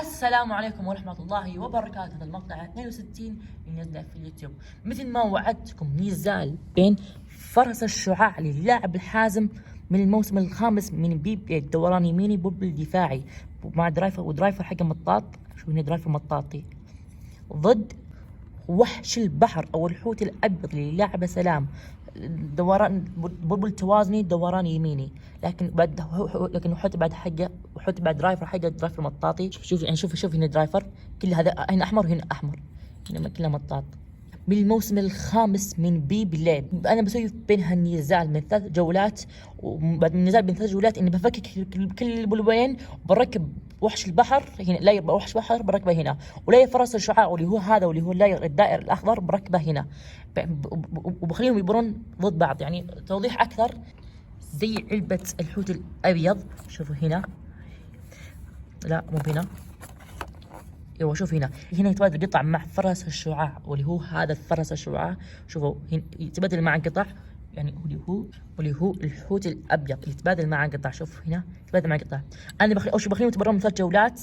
السلام عليكم ورحمة الله وبركاته. هذا المقطع 62 اللي نزله في اليوتيوب. مثل ما وعدتكم نزال بين فرس الشعاع للاعب الحازم من الموسم الخامس من بيب دوران يميني بوب الدفاعي مع درايفر حق مطاط. شو هنا درايفر مطاطي ضد وحش البحر او الحوت الابيض للاعب سلام دوران بوب التوازني دوران يميني. لكن الحوت بعد حقه وحوت بعد درايفر مطاطي. شوف هنا درايفر كل هذا هنا احمر وهنا احمر، هنا كلها مطاط. من الموسم الخامس من بيب لاب انا بسوي بينها النزال من 3 جولات، وبعد من النزال بين 3 جولات اني بفكك كل البلوين وبركب وحش البحر هنا. لا يبقى وحش بحر بركبه هنا، ولا فرس الشعاع واللي هو هذا واللي هو الدائر الاخضر بركبه هنا، وبخليهم يبرون ضد بعض. يعني توضيح اكثر زي علبة الحوت الابيض. شوفوا هنا، لا مو هنا، ايوه شوف هنا يتبادل قطع مع فرس الشعاع واللي هو هذا الفرس الشعاع. شوفوا يتبادل مع قطع، يعني واللي هو الحوت الابيض يتبادل مع قطع. شوف هنا يتبادل مع قطع. انا بخليهم يتبرون من 3 جولات.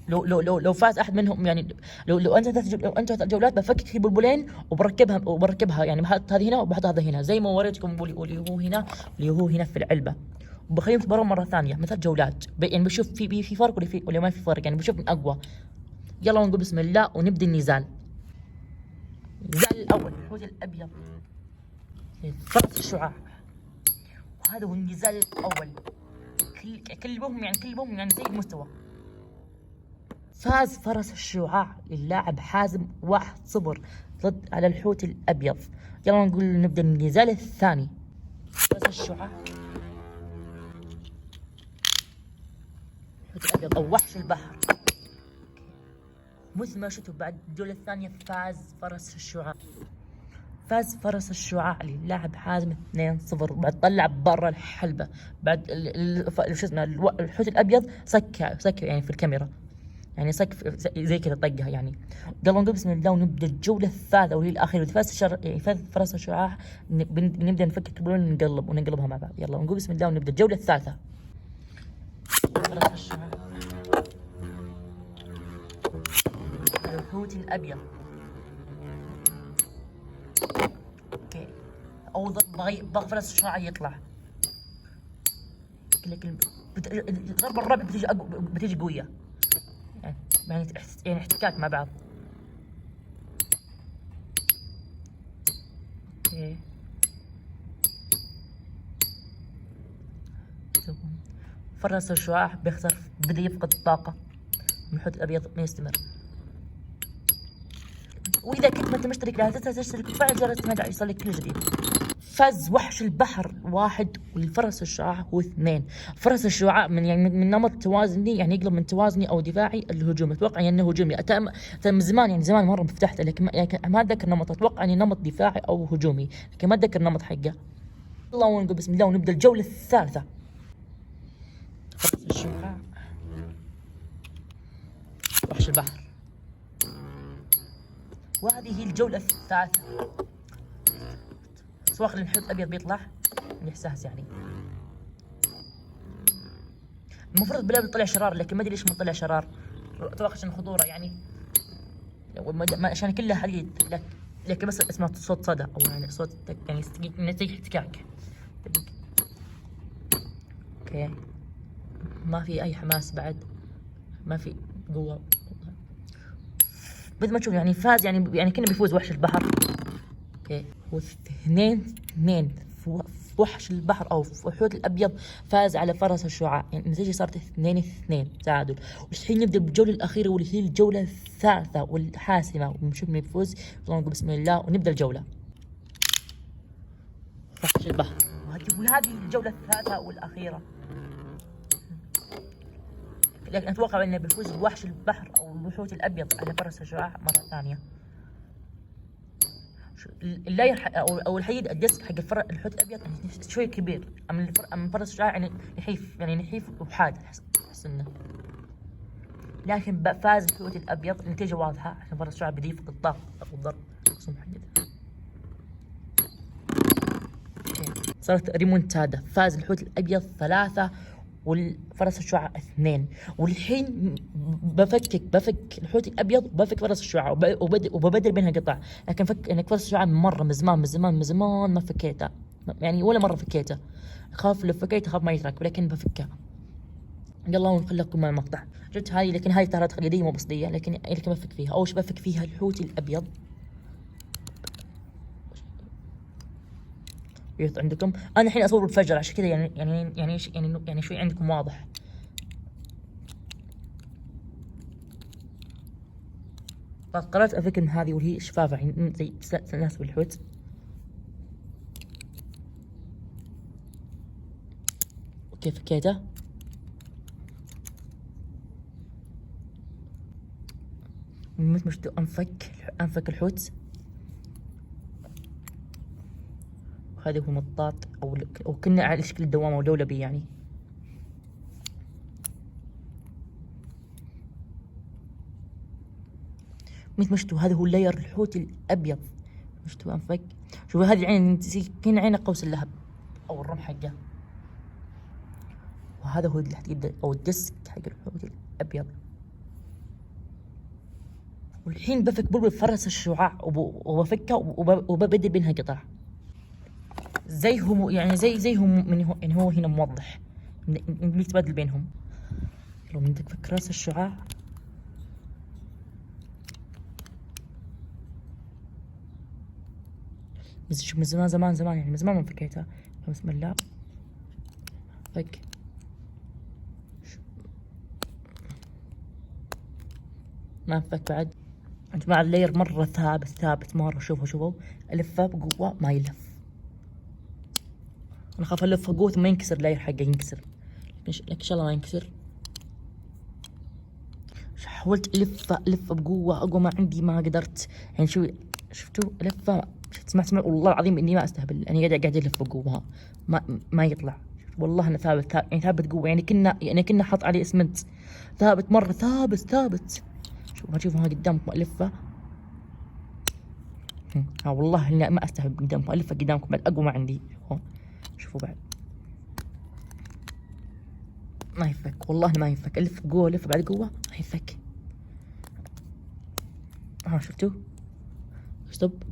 لو فاز احد منهم، يعني لو انت 3 جولات بفكك البلبلين وبركبها يعني هذه هنا وبحط هذا هنا زي ما وريتكم واللي هو هنا في العلبه، وبخليهم يتبرون مره ثانيه من 3 جولات. يعني بشوف في فرق ولا ما في فرق، يعني بشوف من اقوى. يلا ونقول بسم الله ونبدا النزال. النزال الاول الحوت الابيض فرس الشعاع، وهذا هو النزال الاول. كلهم يعني زي المستوى. فاز فرس الشعاع للاعب حازم 1-0 ضد على الحوت الابيض. يلا نقول نبدا النزال الثاني. فرس الشعاع الحوت الابيض او وحش البحر. مثل ما شفتوا بعد الجولة الثانية فاز فرس الشعاع للاعب حازم 2-0 بعد طلع برا الحلبة. بعد شو اسمه الحوت الابيض سك يعني في الكاميرا، يعني سك زي كذا طقها يعني. يلا نقول بسم الله ونبدا الجولة الثالثة وهي الأخيرة. فاز فرس الشعاع بنبدا نفكك البلون ونقلبها مع بعض. يلا نقول بسم الله ونبدا الجولة الثالثة. فرس الشعاع الحوت الابيض. اوكي او بغى فرس الشعاع يطلع، لكن الضربه الرابعه بتيجي قويه، يعني احتكاك مع بعض. اوكي فرس الشعاع بيخسر، بدا يفقد الطاقه من الحوت الابيض ما يستمر. واذا كنت ما انت مشترك لا تنسى تشترك وتفعل الجرس تسمع يوصلك كل جديد. فاز وحش البحر 1 والفرس الشعاع هو 2. فرس الشعاع من نمط توازني، يعني يقلب من توازني او دفاعي الهجومي. اتوقع يعني انه هجومي من زمان، يعني زمان مره فتحته لكن ما اتذكر نمط. اتوقع اني نمط دفاعي او هجومي لكن ما اتذكر نمط حقه. الله ونقول بسم الله ونبدا الجوله الثالثه. فرس الشعاع وحش البحر، وهذه هي الجولة الثالثة. سواء الحوت الأبيض بيطلع الإحساس، يعني المفروض بلال طلع شرار لكن ما أدري ليش ما طلع شرار. أتوقع عشان خطورة يعني، عشان كله حديد لكن بس اسمه صوت صدى أو يعني صوت يعني نتيجة احتكاك. اوكي ما في أي حماس بعد، ما في قوة. مثل ما تشوف يعني فاز، يعني كنا بيفوز وحش البحر. اوكي هو 2-2 وحش البحر او الحوت الابيض فاز على فرس الشعاع، يعني النتيجه صارت 2-2 تعادل. والحين نبدا بالجوله الاخيره واللي هي الجوله الثالثه والحاسمه ونشوف من يفوز. يلا نقول بسم الله ونبدا الجوله. وحش البحر، وهذه الجوله الثالثه والاخيره، لكن اتوقع انه بيفوز بوحش البحر او الحوت الابيض على فرس الشعاع مره ثانيه. اللاير او الحديد الديسك حق الحوت الابيض شوي كبير، اما فرس الشعاع يعني نحيف وحاد. احس انه لكن فاز الحوت الابيض. النتيجه واضحه عشان فرس الشعاع بده يفقد الطاقه او الضرب خصوم حقته. صارت ريمونتادا، فاز الحوت الابيض 3 والفرس الشعاع 2. والحين بفك الحوت الابيض وبفك فرس الشعاع وببدل بينها قطع. لكن فك انك فرس الشعاع مره من زمان ما فكيتها، يعني ولا مره فكيتها. اخاف لو فكيت اخاف ما يتركب، لكن بفكها. يلا ونخليكم مع المقطع. جبت هذه، لكن هذه ترى تقليديه مو بصديه، لكن بفك فيها. اول شيء بفك فيها الحوت الابيض. عندكم انا الحين اصور الفجر، عشان كذا يعني شوي عندكم واضح. فقررت افك ان هذه واللي هي شفافه يعني زي تناسب الحوت. اوكي فكيته. مش انفك الحوت. وهذا هو مطاط او كنا على شكل الدوامه ولولبي يعني. مشتو هذا هو لاير الحوت الابيض. مشتو انفك. شوفوا هذه العين كأن عينه قوس اللهب او الرمح حقه. وهذا هو او الديسك حق الحوت الابيض. والحين بفك بلبل فرس الشعاع وبفكه وببدل بينها قطع. زي هو يعني زي هو من هو يعني هو هنا موضح اللي تبادل بينهم. لو من تفك راس الشعاع بس شوف من زمان يعني من زمان ما فكيتها. بسم الله فك. ما فك بعد. يا جماعة اللاير مرة ثابت مرة. شوفوا ألفه بقوة ما يلف. أنا أخاف ألفه بقوة ما ينكسر اللاير حقه ينكسر، لكن إن شاء الله ما ينكسر. حاولت ألفه بقوة أقوى ما عندي ما قدرت. يعني شفتوا ألفه. سمع والله العظيم إني ما أستهبل، أنا قاعد ألف بقوة ما يطلع. والله أنا ثابت يعني ثابت قوة، يعني كنا حط عليه اسمنت. ثابت مرة ثابت. شوفوا ها قدامكم ألفه. ها والله إني ما أستهبل قدامكم، ألفه قدامكم بعد أقوى ما عندي. شوفوا بعد ما يفك، والله ما يفك. ألف بقوة ألف بعد قوة ما يفك. ها شفتوا؟ ستوب.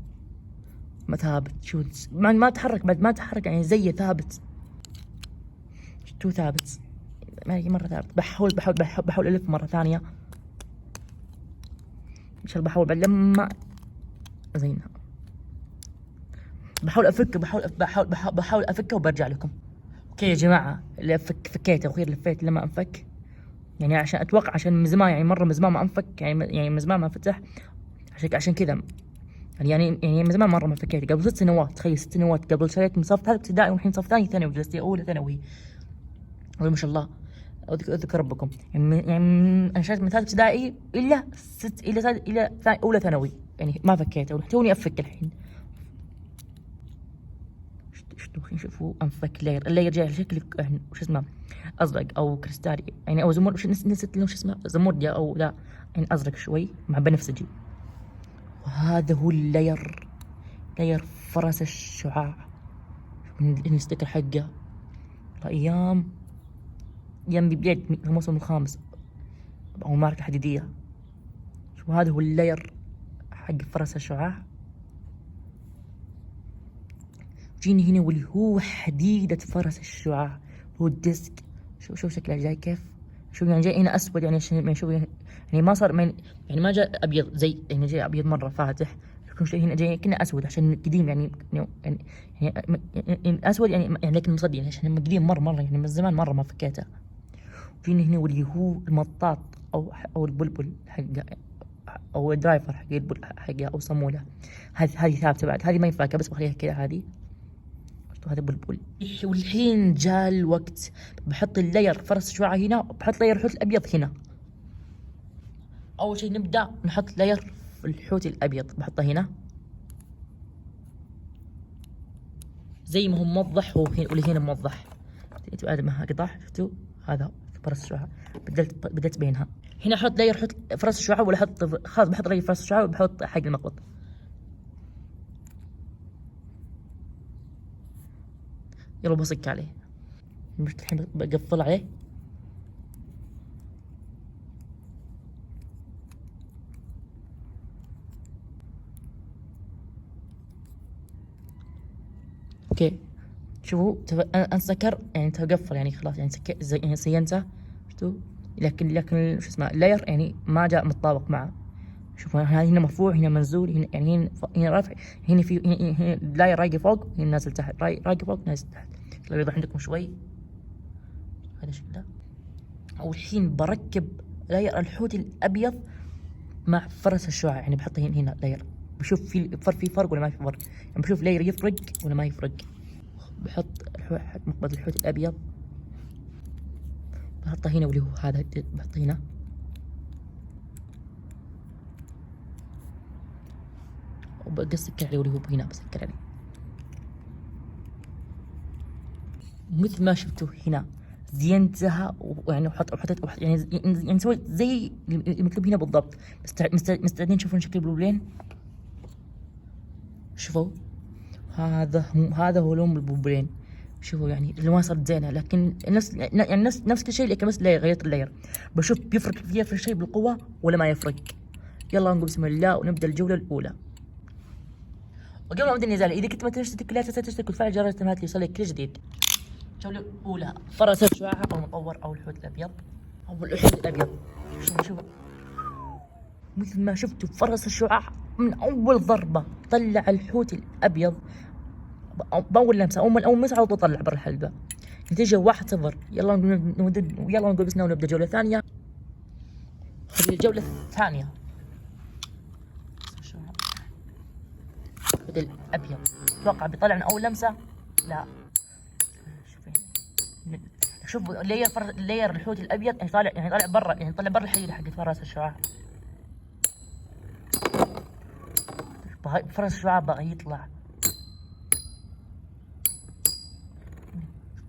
ما ثابت. شو ما تحرك بعد ما تحرك يعني زي ثابت. شفتوا ثابت مرة ثابت. بحاول ألف مرة ثانية. إن شاء الله بحاول بعد لما زينها. بحاول أفكه وبرجع لكم. اوكي يا جماعة اللي فكيته وخير لفيت لما انفك. يعني عشان اتوقع عشان من زمان يعني مرة من زمان ما انفك يعني من زمان ما فتح. عشان كذا يعني من زمان مرة ما فكيت. قبل 6 سنوات، تخيل 6 سنوات قبل شريت من صف ثالث ابتدائي والحين صف ثاني ثانوي جلستي اولى ثانوي. ما شاء الله اذكر ربكم. يعني انا شريت من ثالث ابتدائي الى اولى ثانوي يعني ما فكيته توني افك الحين. شوفوا انفك اللاير جاي على شكل وش اسمه ازرق او كريستالي يعني او زمر. نسيت شو اسمه زمردي او لا يعني ازرق شوي مع بنفسجي. وهذا هو اللاير فرس الشعاع. الستيكر حقه ايام بداية الموسم الخامس او ماركة حديدية. شوف هذا هو اللاير حق فرس الشعاع. جيني هنا واللي هو حديدة فرس الشعاع هو الديسك. شوف شكله جاي كيف. شوف يعني جاي هنا اسود يعني شوف يعني ما صار يعني ما جاء ابيض زي يعني جاي ابيض مرة فاتح. لكن شيء هنا جاي كنا اسود عشان قديم يعني اسود يعني لكن مصدي يعني عشان قديم مرة يعني من زمان مرة ما فكيته. جيني هنا واللي هو المطاط او البلبل حقه او الدرايفر حقه او صامولة. هذه ثابتة بعد. هذه ما ينفع بس بخليها كذا. هذه هذا بلبل. والحين جاء الوقت بحط اللاير فرس الشعاع هنا وبحط لاير الحوت الابيض هنا. اول شيء نبدا نحط لاير الحوت الابيض. بحطه هنا زي ما هو موضح. هو واللي هنا موضح بعد ما قطع. شفتوا هذا فرس الشعاع. بدلت بينها. هنا احط لاير فرس الشعاع ولا احط خلاص بحط لاير فرس الشعاع وبحط حق المقبض. يلا بصك عليه. الحين بقفل عليه. اوكي شوفوا انا سكر يعني تقفل يعني خلاص يعني يعني زينته شفتوا، لكن شو اسمه اللاير يعني ما جاء متطابق معه. شوفوا هنا مرفوع هنا منزول هنا يعني هنا رافع هنا في هنا اللاير رايقه فوق هنا نازل تحت رايقه فوق نازل تحت. لو يوضح عندكم شوي هذا شكله. والحين بركب لاير الحوت الابيض مع فرس الشعاع، يعني بحطه هنا لاير بشوف في فرق ولا ما في فرق، يعني بشوف لاير يفرق ولا ما يفرق. بحط مقبض الحوت الابيض بحطه هنا واللي هو هذا بحطه هنا وبسكر عليه واللي هو هنا بسكر عليه مثل ما شفتوا هنا زينتها ويعني وحطيت يعني سويت زي المكتوب هنا بالضبط. مستعدين تشوفون شكل البوبلين؟ شوفوا هذا هو لون البوبلين. شوفوا يعني الالوان صارت زينه لكن نفس كل شيء لكن بس غيرت اللاير. بشوف يفرق شيء بالقوه ولا ما يفرق. يلا نقول بسم الله ونبدا الجوله الاولى. وقبل ما نبدا النزال اذا كنت ما تشترك لا تنسى تشترك وتفعل جرس التنبيهات ليوصلك كل جديد. الجولة الأولى فرس الشعاع أو المطور أو الحوت الأبيض أو الحوت الأبيض. شوفوا مثل ما شفتوا فرس الشعاع من أول ضربة طلع الحوت الأبيض بأول لمسة أول مسعى على طول طلع برا الحلبة. نتيجة 1-0. يلا نقول بسنا ونبدأ الجولة الثانية. هذه الجولة الثانية الحوت الأبيض أتوقع بيطلع من أول لمسة. لا شوف لاير الحوت الابيض يعني طالع برا يعني طالع برا الحيله حق فرس الشعاع. فرس الشعاع بغى يطلع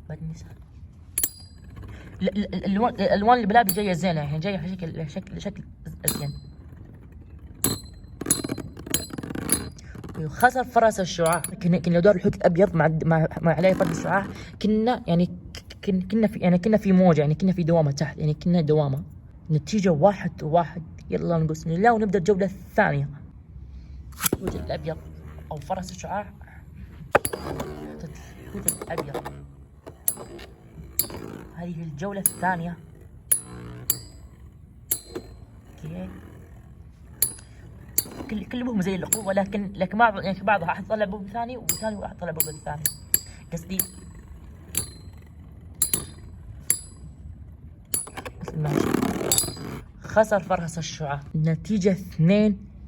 بعد النساء. الالوان اللي بلابس جايه زينه يعني جايه شكل زين. خسر فرس الشعاع. كنا دور الحوت الابيض مع عليه فرس الشعاع كنا يعني كنا في موجة يعني كنا في دوامة تحت يعني كنا دوامة. نتيجة 1-1. يلا نقول بسم الله ونبدأ الجولة الثانية. الحوت الأبيض أو فرس الشعاع. الحوت الأبيض. هذه الجولة الثانية. اوكي كلهم زي الأخوة لكن بعضها راح يطلع بوب ثاني وثاني راح يطلع بوب الثاني. قصدي خسر فرس الشعاع نتيجة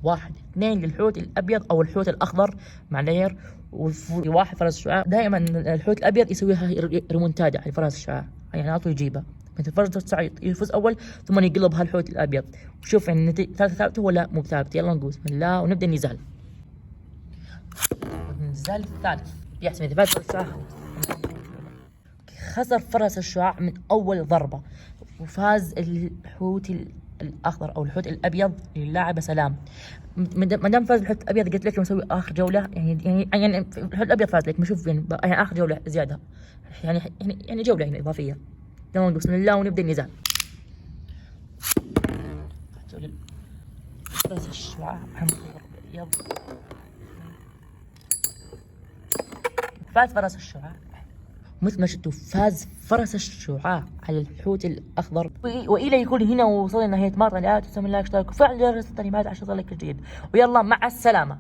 2-1. 2 للحوت الأبيض أو الحوت الأخضر مع لاير و1 فرس الشعاع. دائما الحوت الأبيض يسويها ريمونتادا على فرس الشعاع يعني على طول يجيبها. مثل فرس الشعاع يفوز أول ثم يقلبها الحوت الأبيض. وشوف يعني النتيجة ثابتة ولا مو ثابتة. يلا نقول بسم الله ونبدأ النزال. النزال الثالث يحسم إذا فاز فرس الشعاع. خسر فرس الشعاع من أول ضربة وفاز الحوت الأخضر أو الحوت الأبيض للاعب سلام. ما دام فاز الحوت الأبيض قلت لك نسوي آخر جولة يعني الحوت الأبيض فاز لك بشوف يعني آخر جولة زيادة يعني جولة يعني إضافية. يلا بسم الله ونبدأ النزال. فرس الشعاع الأبيض فاز فرس الشعاع. مثل ما شفتوا فاز فرس الشعاع على الحوت الأخضر. وإلى يكون هنا وصلنا نهاية مرة. لا تنسوا من لايك واشتراك وفعل جرس التنبيهات عشان يوصلك الجديد. ويلا مع السلامة.